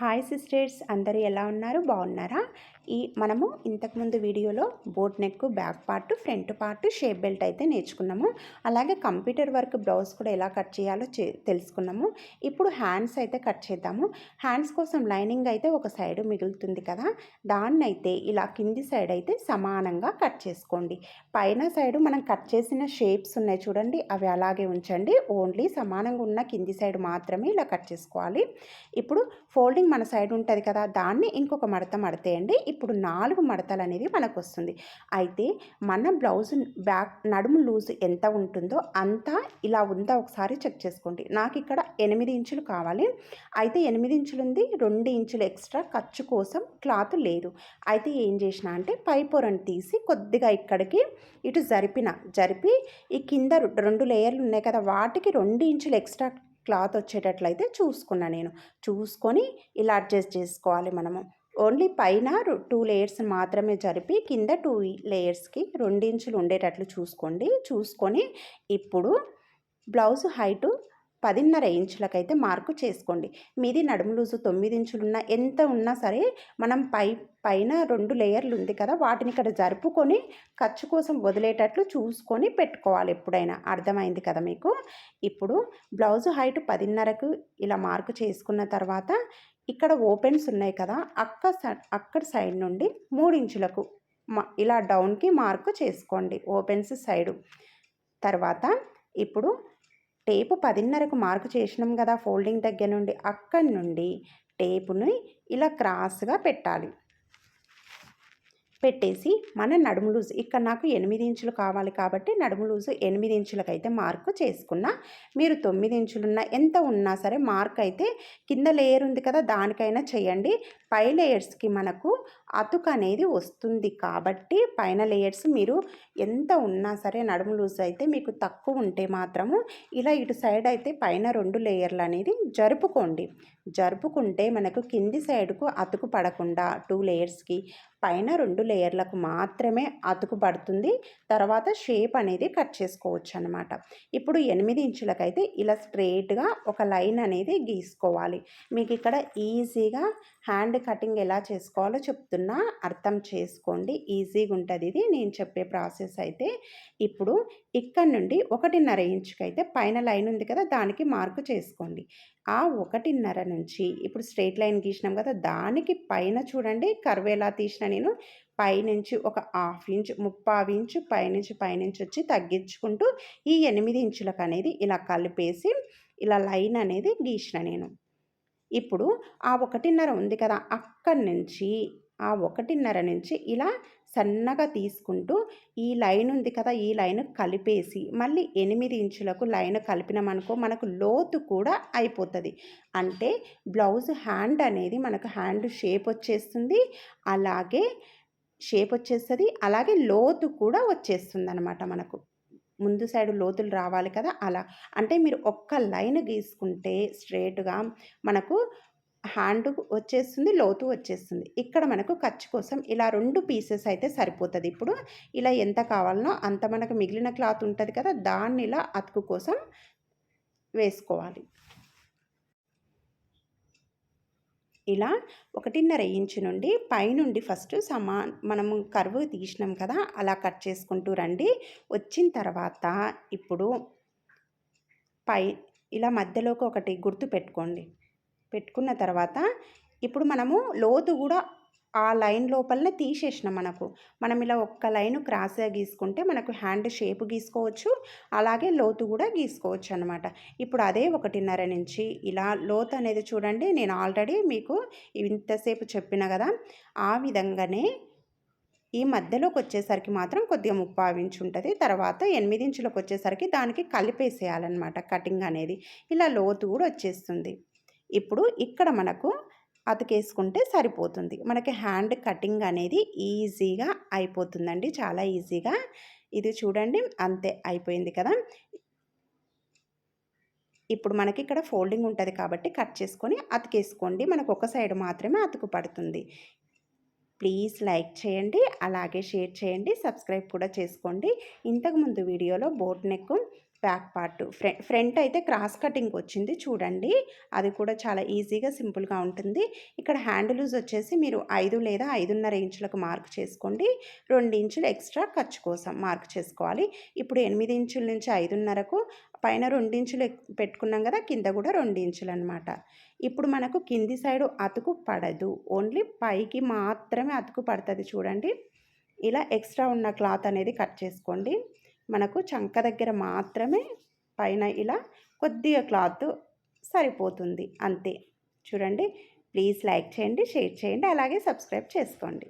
Hi sisters, అందరూ ఎలా ఉన్నారు? బాగున్నారా? మనము ఇంతకుముందు వీడియోలో boat neck, back part, front part, shape belt అయితే నేర్చుకున్నాము. అలాగే కంప్యూటర్ వర్క్ బ్లౌజ్ కూడా ఎలా కట్ చేయాలో తెలుసుకున్నాము. ఇప్పుడు హ్యాండ్స్ అయితే కట్ చేద్దాము. హ్యాండ్స్ కోసం లైనింగ్ అయితే ఒక సైడ్ మిగులుతుంది కదా, దాన్ని అయితే ఇలా కింది సైడ్ అయితే సమానంగా కట్ చేసుకోండి. పైన సైడు మనం కట్ చేసిన షేప్స్ ఉన్నాయి చూడండి, అవి అలాగే ఉంచండి. ఓన్లీ సమానంగా ఉన్న కింది సైడ్ మాత్రమే ఇలా కట్ చేసుకోవాలి. ఇప్పుడు ఫోల్డింగ్ మన సైడ్ ఉంటుంది కదా, దాన్ని ఇంకొక మడత మడతేయండి. ఇప్పుడు 4 మడతలు అనేది మనకు వస్తుంది. అయితే మన బ్లౌజ్ బ్యాక్ నడుము లూజ్ ఎంత ఉంటుందో అంతా ఇలా ఉందా ఒకసారి చెక్ చేసుకోండి. నాకు ఇక్కడ 8 ఇంచులు కావాలి. అయితే 8 ఇంచులు ఉంది, 2 ఇంచులు ఎక్స్ట్రా ఖర్చు కోసం క్లాత్ లేదు. అయితే ఏం చేసిన అంటే పై పొరను తీసి కొద్దిగా ఇక్కడికి ఇటు జరిపి ఈ కింద 2 లేయర్లు ఉన్నాయి కదా, వాటికి 2 ఇంచులు ఎక్స్ట్రా క్లాత్ వచ్చేటట్లయితే చూసుకొని ఇలా అడ్జస్ట్ చేసుకోవాలి. మనము ఓన్లీ పైన 2 లేయర్స్ మాత్రమే జరిపి కింద 2 లేయర్స్కి 2 ఇంచులు ఉండేటట్లు చూసుకొని ఇప్పుడు బ్లౌజ్ హైటు 10.5 ఇంచులకైతే మార్కు చేసుకోండి. మీది నడుము లూజు 9 ఇంచులున్నా ఎంత ఉన్నా సరే మనం పైన 2 లేయర్లు ఉంది కదా, వాటిని ఇక్కడ జరుపుకొని ఖర్చు కోసం వదిలేటట్లు చూసుకొని పెట్టుకోవాలి ఎప్పుడైనా. అర్థమైంది కదా మీకు? ఇప్పుడు బ్లౌజ్ హైట్ 10.5కు ఇలా మార్కు చేసుకున్న తర్వాత ఇక్కడ ఓపెన్స్ ఉన్నాయి కదా, అక్కడ సైడ్ నుండి 3 ఇంచులకు ఇలా డౌన్కి మార్కు చేసుకోండి, ఓపెన్స్ సైడు. తర్వాత ఇప్పుడు టేపు 10.5కు మార్కు చేసినాం కదా, ఫోల్డింగ్ దగ్గర నుండి అక్కడి నుండి టేపుని ఇలా క్రాస్గా పెట్టేసి మన నడుము లూజ్ ఇక్కడ నాకు 8 ఇంచులు కావాలి కాబట్టి నడుము లూజు 8 ఇంచులకైతే మార్కు చేసుకున్నా. మీరు 9 ఇంచులున్నా ఎంత ఉన్నా సరే మార్క్ అయితే కింద లేయర్ ఉంది కదా, దానికైనా చేయండి. పై లేయర్స్కి మనకు అతుకు అనేది వస్తుంది కాబట్టి పైన లేయర్స్ మీరు ఎంత ఉన్నా సరే నడుము లూజ్ అయితే మీకు తక్కువ ఉంటే మాత్రము ఇలా ఇటు సైడ్ అయితే పైన 2 లేయర్లు అనేది జరుపుకుంటే మనకు కింది సైడ్కు అతుకు పడకుండా 2 లేయర్స్కి పైన 2 లేయర్లకు మాత్రమే అతుకు పడుతుంది. తర్వాత షేప్ అనేది కట్ చేసుకోవచ్చు అన్నమాట. ఇప్పుడు 8 ఇంచులకైతే ఇలా స్ట్రేట్గా ఒక లైన్ అనేది గీసుకోవాలి. మీకు ఇక్కడ ఈజీగా హ్యాండ్ కటింగ్ ఎలా చేసుకోవాలో చెప్తున్నా, అర్థం చేసుకోండి. ఈజీగా ఉంటుంది ఇది నేను చెప్పే ప్రాసెస్ అయితే. ఇప్పుడు ఇక్కడ నుండి 1.5 ఇంచుకైతే పైన లైన్ ఉంది కదా, దానికి మార్కు చేసుకోండి. ఆ 1.5 నుంచి ఇప్పుడు స్ట్రేట్ లైన్ గీసినాం కదా, దానికి పైన చూడండి కర్వ్ ఎలా తీసిన నేను పైనుంచి ఒక 1/2 ఇంచు 3/4 ఇంచు పైనుంచి వచ్చి తగ్గించుకుంటూ ఈ 8 ఇంచులకు అనేది ఇలా కలిపేసి ఇలా లైన్ అనేది గీసిన నేను. ఇప్పుడు ఆ 1.5 ఉంది కదా, అక్కడి నుంచి ఆ 1.5 నుంచి ఇలా సన్నగా తీసుకుంటూ ఈ లైన్ ఉంది కదా, ఈ లైన్ కలిపేసి మళ్ళీ 8 ఇంచులకు లైన్ కలిపినామనుకో మనకు లోతు కూడా అయిపోతుంది. అంటే బ్లౌజ్ హ్యాండ్ అనేది మనకు హ్యాండ్ షేప్ వచ్చేస్తుంది, అలాగే లోతు కూడా వచ్చేస్తుంది అన్నమాట. మనకు ముందు సైడ్ లోతులు రావాలి కదా, అలా అంటే మీరు ఒక్క లైన్ గీసుకుంటే స్ట్రేట్గా మనకు హ్యాండ్ వచ్చేస్తుంది, లోతు వచ్చేస్తుంది. ఇక్కడ మనకు ఖర్చు కోసం ఇలా 2 పీసెస్ అయితే సరిపోతుంది. ఇప్పుడు ఇలా ఎంత కావాలనో అంత మనకు మిగిలిన క్లాత్ ఉంటుంది కదా, దాన్ని ఇలా అతుకు కోసం వేసుకోవాలి. ఇలా 1.5 ఇంచు నుండి పైనుండి ఫస్ట్ మనము కర్వ్ తీసినాం కదా, అలా కట్ చేసుకుంటూ రండి. వచ్చిన తర్వాత ఇప్పుడు ఇలా మధ్యలోకి ఒకటి గుర్తు పెట్టుకున్న తర్వాత ఇప్పుడు మనము లోతు కూడా ఆ లైన్ లోపలనే తీసేసినాం. మనం ఇలా ఒక్క లైన్ క్రాస్గా గీసుకుంటే మనకు హ్యాండ్ షేప్ గీసుకోవచ్చు, అలాగే లోతు కూడా గీసుకోవచ్చు అనమాట. ఇప్పుడు అదే 1.5 నుంచి ఇలా లోతు అనేది చూడండి, నేను ఆల్రెడీ మీకు ఇంతసేపు చెప్పిన కదా, ఆ విధంగానే ఈ మధ్యలోకి వచ్చేసరికి మాత్రం కొద్దిగా 3/4 ఇంచు ఉంటుంది. తర్వాత 8 ఇంచులకు వచ్చేసరికి దానికి కలిపేసేయాలన్నమాట కటింగ్ అనేది. ఇలా లోతు కూడా వచ్చేస్తుంది. ఇప్పుడు ఇక్కడ మనకు అతికేసుకుంటే సరిపోతుంది. మనకి హ్యాండ్ కటింగ్ అనేది ఈజీగా అయిపోతుందండి, చాలా ఈజీగా. ఇది చూడండి, అంతే అయిపోయింది కదా. ఇప్పుడు మనకి ఇక్కడ ఫోల్డింగ్ ఉంటుంది కాబట్టి కట్ చేసుకొని అతికేసుకోండి. మనకు ఒక సైడ్ మాత్రమే అతుకు పడుతుంది. ప్లీజ్ లైక్ చేయండి, అలాగే షేర్ చేయండి, సబ్స్క్రైబ్ కూడా చేసుకోండి. ఇంతకుముందు వీడియోలో boat neck back part front అయితే క్రాస్ కటింగ్ వచ్చింది చూడండి. అది కూడా చాలా ఈజీగా సింపుల్గా ఉంటుంది. ఇక్కడ హ్యాండ్ లూజ్ వచ్చేసి మీరు 5 లేదా 5.5 ఇంచులకు మార్క్ చేసుకోండి. 2 ఇంచులు ఎక్స్ట్రా ఖర్చు కోసం మార్క్ చేసుకోవాలి. ఇప్పుడు 8 ఇంచుల నుంచి 5.5కు పైన 2 ఇంచులు పెట్టుకున్నాం కదా, కింద కూడా 2 ఇంచులు అనమాట. ఇప్పుడు మనకు కింది సైడు అతుకు పడదు, ఓన్లీ పైకి మాత్రమే అతుకు పడుతుంది చూడండి. ఇలా ఎక్స్ట్రా ఉన్న క్లాత్ అనేది కట్ చేసుకోండి. మనకు చంక దగ్గర మాత్రమే పైన ఇలా కొద్దిగా క్లాత్ సరిపోతుంది అంతే. చూడండి, ప్లీజ్ లైక్ చేయండి, షేర్ చేయండి, అలాగే సబ్స్క్రైబ్ చేసుకోండి.